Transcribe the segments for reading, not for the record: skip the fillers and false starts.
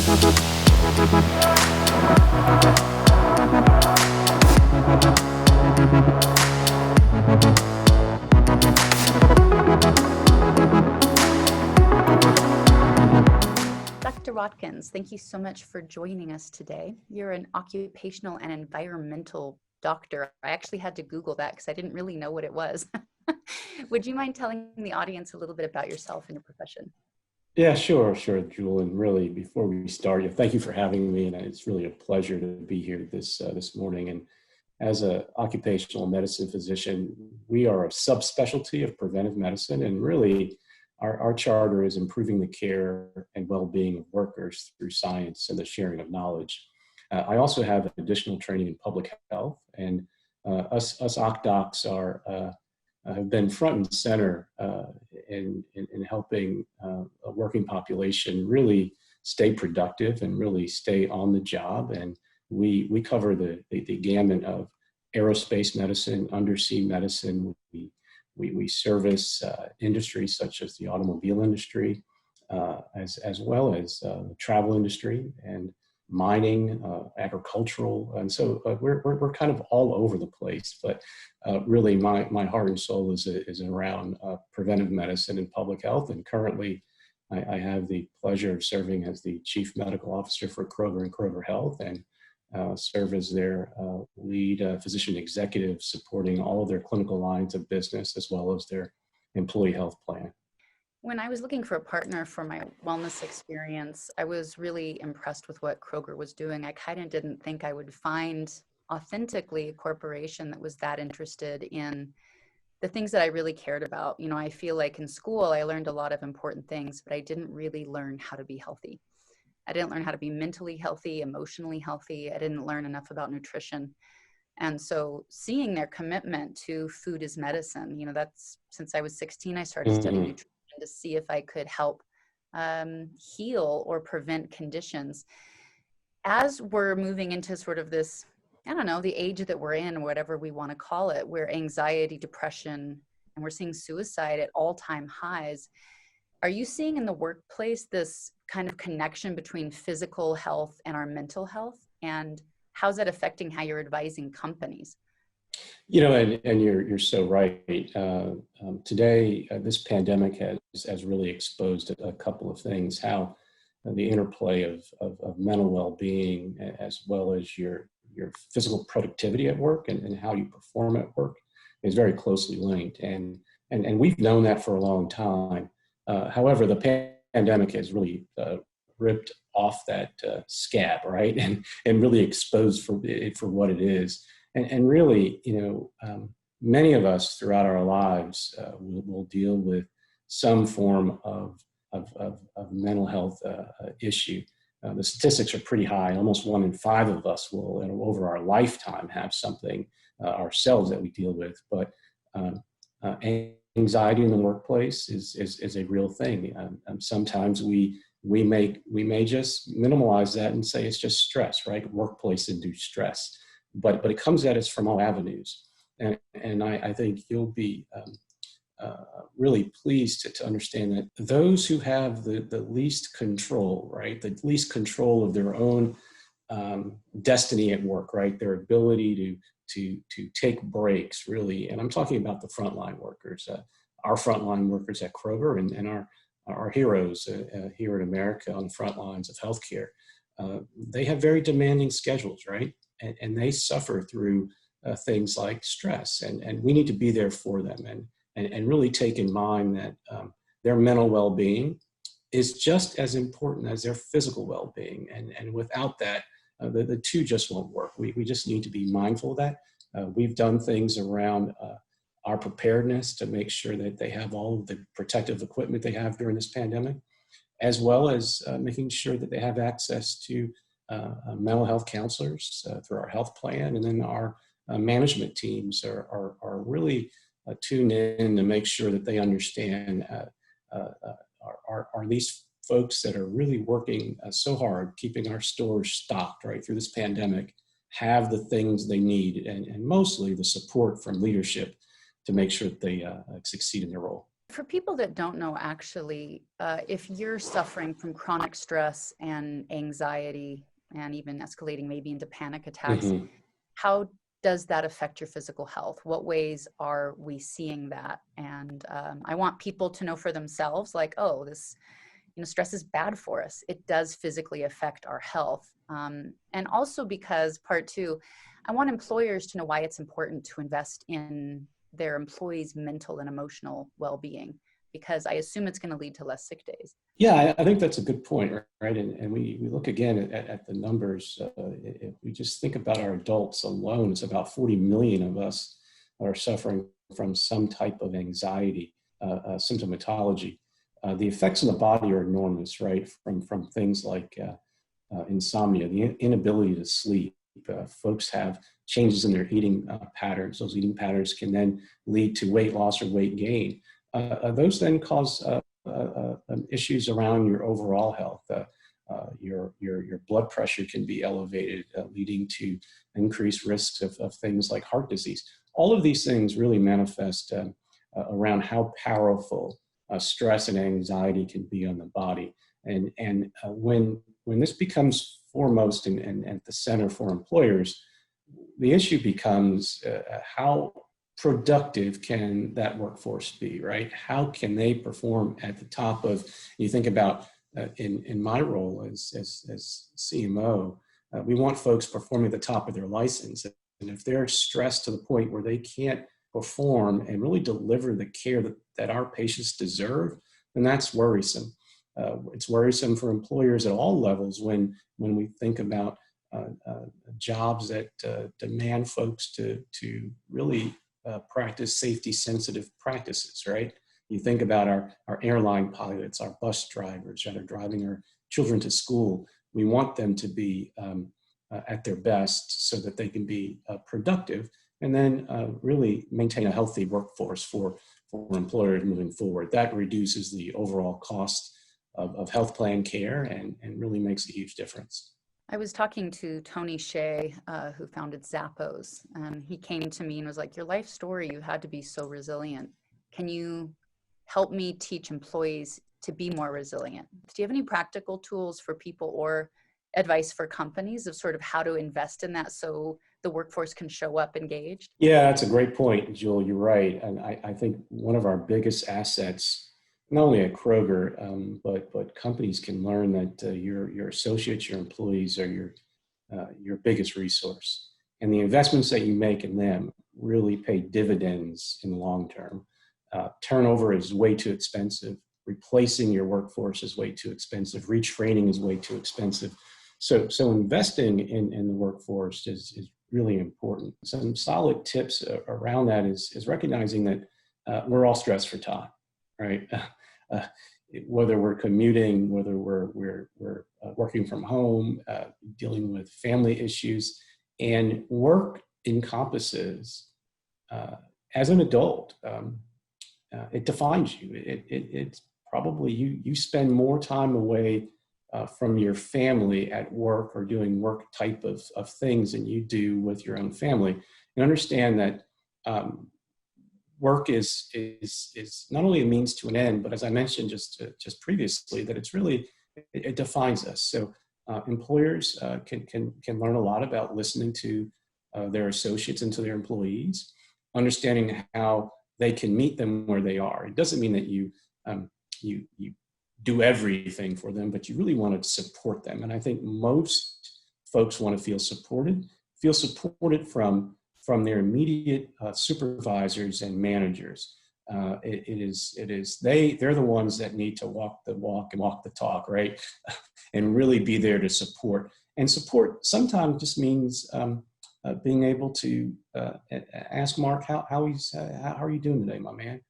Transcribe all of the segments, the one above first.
Dr. Watkins, thank you so much for joining us today. You're an occupational and environmental doctor. I actually had to Google that because I didn't really know what it was. Would you mind telling the audience a little bit about yourself and your profession? Yeah, sure, Jewel. And really, before we start, thank you for having me. And it's really a pleasure to be here this morning. And as an occupational medicine physician, we are a subspecialty of preventive medicine. And really, our charter is improving the care and well-being of workers through science and the sharing of knowledge. I also have additional training in public health, and us OcDocs have been front and center in helping a working population really stay productive and really stay on the job. And we cover the gamut of aerospace medicine, undersea medicine. We service industries such as the automobile industry, as well as the travel industry and mining, agricultural. And so we're kind of all over the place, but really my heart and soul is around preventive medicine and public health. And currently I have the pleasure of serving as the Chief Medical Officer for Kroger and Kroger Health, and serve as their lead physician executive, supporting all of their clinical lines of business as well as their employee health plan. When I was looking for a partner for my wellness experience, I was really impressed with what Kroger was doing. I kind of didn't think I would find authentically a corporation that was that interested in the things that I really cared about. You know, I feel like in school, I learned a lot of important things, but I didn't really learn how to be healthy. I didn't learn how to be mentally healthy, emotionally healthy. I didn't learn enough about nutrition. And so seeing their commitment to food as medicine, you know, that's since I was 16, I started studying nutrition to see if I could help heal or prevent conditions. As we're moving into sort of this, I don't know, the age that we're in, whatever we want to call it, where anxiety, depression, and we're seeing suicide at all-time highs. Are you seeing in the workplace this kind of connection between physical health and our mental health? And how's that affecting how you're advising companies? You know, and you're so right. Today, this pandemic has really exposed a couple of things, how the interplay of mental well-being as well as your physical productivity at work and how you perform at work is very closely linked. And we've known that for a long time. However, the pandemic has really ripped off that scab, right? And really exposed for what it is. And really, you know, many of us throughout our lives will deal with some form of mental health issue. The statistics are pretty high. Almost 1 in 5 of us will, over our lifetime, have something ourselves that we deal with. But anxiety in the workplace is a real thing. Sometimes we may just minimalize that and say it's just stress, right? Workplace-induced stress. But it comes at us from all avenues. And I think you'll be really pleased to understand that those who have the least control, right? The least control of their own destiny at work, right? Their ability to take breaks, really. And I'm talking about the frontline workers, our frontline workers at Kroger and our heroes here in America on the front lines of healthcare. They have very demanding schedules, right? And they suffer through things like stress, and we need to be there for them and really take in mind that their mental well-being is just as important as their physical well-being. And without that, the two just won't work. We just need to be mindful of that. We've done things around our preparedness to make sure that they have all of the protective equipment they have during this pandemic, as well as making sure that they have access to mental health counselors through our health plan. And then our management teams are really tuned in to make sure that they understand are these folks that are really working so hard, keeping our stores stocked right through this pandemic, have the things they need and mostly the support from leadership to make sure that they succeed in their role. For people that don't know, actually, if you're suffering from chronic stress and anxiety and even escalating maybe into panic attacks, Hmm. how does that affect your physical health? What ways are we seeing that? And I want people to know for themselves, like, oh, this, stress is bad for us. It does physically affect our health. And also because part two, I want employers to know why it's important to invest in their employees' mental and emotional well-being, because I assume it's going to lead to less sick days. Yeah, I think that's a good point, right? And we look again at the numbers. If we just think about our adults alone, it's about 40 million of us are suffering from some type of anxiety symptomatology. The effects on the body are enormous, right? From things like insomnia, the inability to sleep. Folks have changes in their eating patterns. Those eating patterns can then lead to weight loss or weight gain. Those then cause issues around your overall health. Your blood pressure can be elevated, leading to increased risks of things like heart disease. All of these things really manifest around how powerful stress and anxiety can be on the body. And when this becomes foremost and at the center for employers, the issue becomes how productive can that workforce be, right? How can they perform at the top of, you think about in my role as CMO, we want folks performing at the top of their license. And if they're stressed to the point where they can't perform and really deliver the care that our patients deserve, then that's worrisome. It's worrisome for employers at all levels when we think about jobs that demand folks to really practice safety-sensitive practices, right? You think about our airline pilots, our bus drivers that are driving our children to school. We want them to be at their best so that they can be productive and then really maintain a healthy workforce for employers moving forward. That reduces the overall cost of health plan care and really makes a huge difference. I was talking to Tony Hsieh, who founded Zappos, and he came to me and was like, your life story, you had to be so resilient. Can you help me teach employees to be more resilient? Do you have any practical tools for people or advice for companies of sort of how to invest in that so the workforce can show up engaged? Yeah, that's a great point, Jewel. You're right. And I think one of our biggest assets, not only at Kroger, but companies can learn that your associates, your employees are your biggest resource. And the investments that you make in them really pay dividends in the long term. Turnover is way too expensive. Replacing your workforce is way too expensive. Retraining is way too expensive. So investing in the workforce is really important. Some solid tips around that is recognizing that we're all stressed for time, right? Whether we're commuting, whether we're working from home, dealing with family issues, and work encompasses, as an adult, it defines you. It's probably you spend more time away from your family at work or doing work type of things than you do with your own family. And understand that work is not only a means to an end, but as I mentioned just previously, that it's really, it defines us. So employers can learn a lot about listening to their associates and to their employees, understanding how they can meet them where they are. It doesn't mean that you do everything for them, but you really want to support them. And I think most folks want to feel supported from their immediate supervisors and managers. They're the ones that need to walk the walk and walk the talk, right? And really be there to support. And support sometimes just means being able to ask Mark, how are you doing today, my man?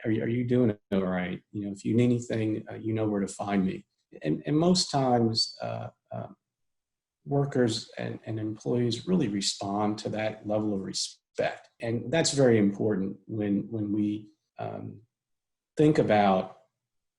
Are you doing it all right? You know, if you need anything, you know where to find me. And most times, workers and employees really respond to that level of respect. And that's very important when we think about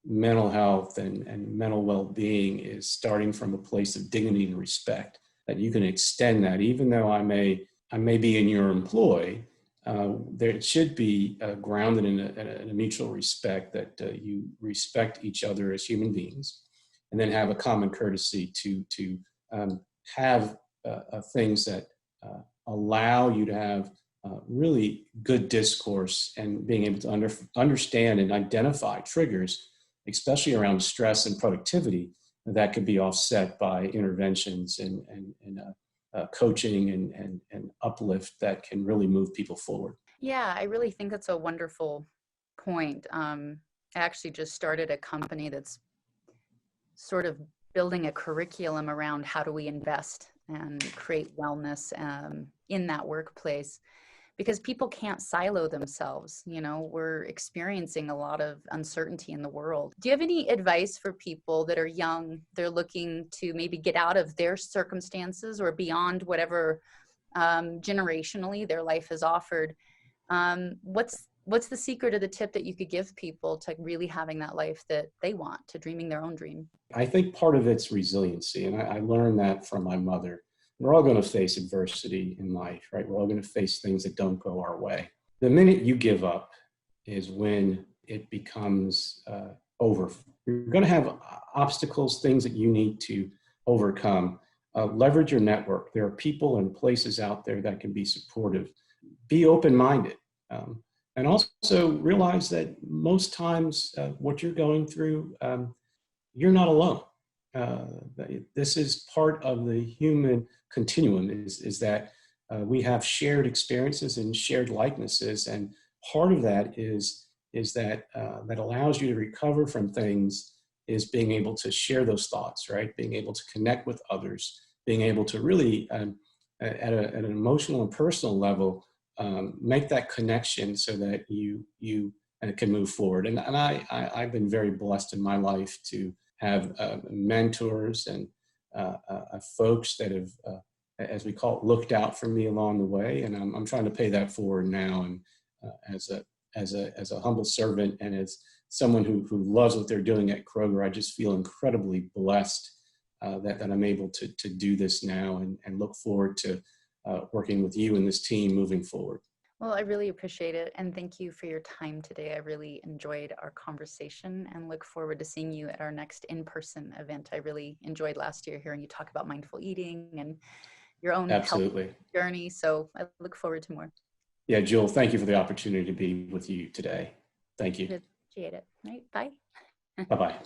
mental health and mental well-being, is starting from a place of dignity and respect, that you can extend that. Even though I may be in your employ, there it should be grounded in a mutual respect that you respect each other as human beings, and then have a common courtesy to have things that allow you to have really good discourse and being able to understand and identify triggers, especially around stress and productivity, that could be offset by interventions and coaching and uplift that can really move people forward. Yeah, I really think that's a wonderful point. I actually just started a company that's sort of building a curriculum around how do we invest and create wellness in that workplace, because people can't silo themselves. You know, we're experiencing a lot of uncertainty in the world. Do you have any advice for people that are young, they're looking to maybe get out of their circumstances or beyond whatever generationally their life has offered? What's the secret or the tip that you could give people to really having that life that they want, to dreaming their own dream? I think part of it's resiliency, and I learned that from my mother. We're all going to face adversity in life, right? We're all going to face things that don't go our way. The minute you give up is when it becomes over. You're going to have obstacles, things that you need to overcome. Leverage your network. There are people and places out there that can be supportive. Be open-minded. And also realize that most times what you're going through, you're not alone. This is part of the human continuum, is that we have shared experiences and shared likenesses. And part of that is that that allows you to recover from things is being able to share those thoughts, right? Being able to connect with others, being able to really, at an emotional and personal level, make that connection so that you can move forward. And I've been very blessed in my life to have mentors and folks that have, as we call it, looked out for me along the way. And I'm trying to pay that forward now. And as a humble servant and as someone who loves what they're doing at Kroger, I just feel incredibly blessed that I'm able to do this now and look forward to working with you and this team moving forward. Well, I really appreciate it. And thank you for your time today. I really enjoyed our conversation and look forward to seeing you at our next in-person event. I really enjoyed last year hearing you talk about mindful eating and your own Absolutely. health journey. So I look forward to more. Yeah, Jill, thank you for the opportunity to be with you today. Thank you. Appreciate it. All right, bye. Bye-bye.